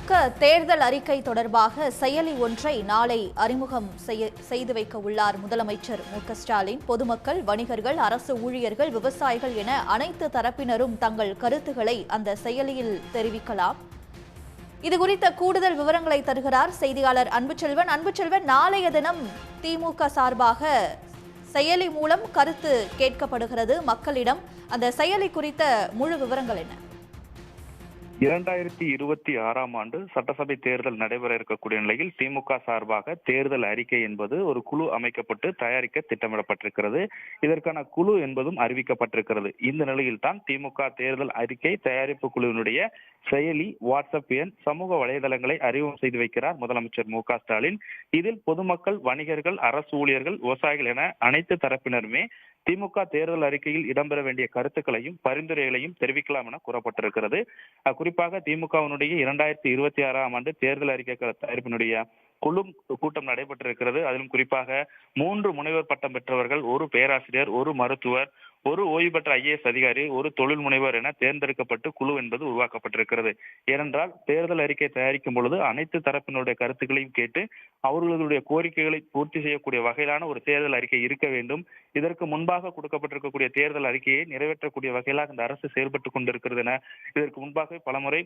திமுக தேர்தல் அறிக்கை தொடர்பாக செயலி ஒன்றை நாளை அறிமுகம் செய்து வைக்க உள்ளார் முதலமைச்சர் மு.க.ஸ்டாலின். பொதுமக்கள், வணிகர்கள், அரசு ஊழியர்கள், விவசாயிகள் என அனைத்து தரப்பினரும் தங்கள் கருத்துக்களை அந்த செயலியில் தெரிவிக்கலாம். இதுகுறித்த கூடுதல் விவரங்களை தருகிறார் செய்தியாளர் அன்புச்செல்வன். அன்புச்செல்வன், நாளைய தினம் திமுக சார்பாக செயலி மூலம் கருத்து கேட்கப்படுகிறது மக்களிடம். அந்த செயலி குறித்த முழு விவரங்கள் என்ன? 2026ஆம் ஆண்டு சட்டசபை தேர்தல் நடைபெற இருக்கக்கூடிய நிலையில் திமுக சார்பாக தேர்தல் அறிக்கை என்பது ஒரு குழு அமைக்கப்பட்டு தயாரிக்க திட்டமிடப்பட்டிருக்கிறது. இதற்கான குழு என்பதும் அறிவிக்கப்பட்டிருக்கிறது. இந்த நிலையில் தான் திமுக தேர்தல் அறிக்கை தயாரிப்பு குழுவினுடைய செயலி, வாட்ஸ்அப் எண், சமூக வலைதளங்களை அறிமுகம் செய்து வைக்கிறார் முதலமைச்சர் மு.க.ஸ்டாலின். இதில் பொதுமக்கள், வணிகர்கள், அரசு ஊழியர்கள், விவசாயிகள் என அனைத்து தரப்பினருமே திமுக தேர்தல் அறிக்கையில் இடம்பெற வேண்டிய கருத்துக்களையும் பரிந்துரைகளையும் தெரிவிக்கலாம் என கூறப்பட்டிருக்கிறது. குறிப்பாக திமுகவினுடைய 2026ஆம் ஆண்டு தேர்தல் அறிக்கை தயாரிப்பினுடைய குழு கூட்டம் நடைபெற்றிருக்கிறது. அதிலும் குறிப்பாக 3 முனைவர் பட்டம் பெற்றவர்கள், ஒரு பேராசிரியர், ஒரு மருத்துவர், ஒரு ஓய்வு பெற்ற IAS அதிகாரி, ஒரு தொழில் முனைவர் என தேர்ந்தெடுக்கப்பட்டு குழு என்பது உருவாக்கப்பட்டிருக்கிறது. ஏனென்றால் தேர்தல் அறிக்கை தயாரிக்கும் பொழுது அனைத்து தரப்பினுடைய கருத்துக்களையும் கேட்டு அவர்களுடைய கோரிக்கைகளை பூர்த்தி செய்யக்கூடிய வகையிலான ஒரு தேர்தல் அறிக்கை இருக்க வேண்டும். இதற்கு முன்பாக கொடுக்கப்பட்டிருக்கக்கூடிய தேர்தல் அறிக்கையை நிறைவேற்றக்கூடிய வகையிலாக இந்த அரசு செயல்பட்டுக் கொண்டிருக்கிறது என இதற்கு முன்பாக பலமுறை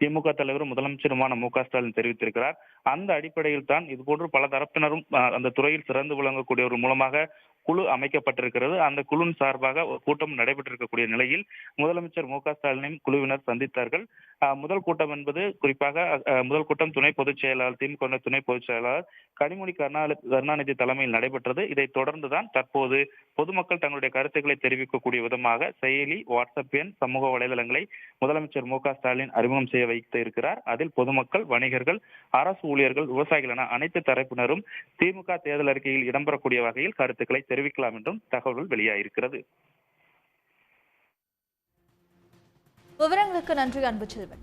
திமுக தலைவரும் முதலமைச்சருமான மு.க.ஸ்டாலின் தெரிவித்திருக்கிறார். அந்த அடிப்படையில் தான் இதுபோன்று பல தரப்பினரும் அந்த துறையில் சிறந்து விளங்கக்கூடியவர் மூலமாக குழு அமைக்கப்பட்டிருக்கிறது. அந்த குழுவின் சார்பாக ஒரு கூட்டம் நடைபெற்றிருக்கக்கூடிய நிலையில் முதலமைச்சர் மு.க.ஸ்டாலினையும் குழுவினர் சந்தித்தார்கள். முதல் கூட்டம் என்பது குறிப்பாக முதல் கூட்டம் துணை பொதுச் செயலாளர், திமுக துணை பொதுச் செயலாளர் கனிமொழி கருணாநிதி தலைமையில் நடைபெற்றது. இதைத் தொடர்ந்துதான் தற்போது பொதுமக்கள் தங்களுடைய கருத்துக்களை தெரிவிக்கக்கூடிய விதமாக செயலி, வாட்ஸ்அப் எண், சமூக வலைதளங்களை முதலமைச்சர் மு.க.ஸ்டாலின் அறிமுகம் செய்ய வைத்து இருக்கிறார். அதில் பொதுமக்கள், வணிகர்கள், அரசு ஊழியர்கள், விவசாயிகள் என அனைத்து தரப்பினரும் திமுக தேர்தல் அறிக்கையில் இடம்பெறக்கூடிய வகையில் கருத்துக்களை தெரிவிக்கலாம் என்றும் தகவல்கள் வெளியாகியிருக்கிறது. விவரங்களுக்கு நன்றி அன்புச்செல்வன்.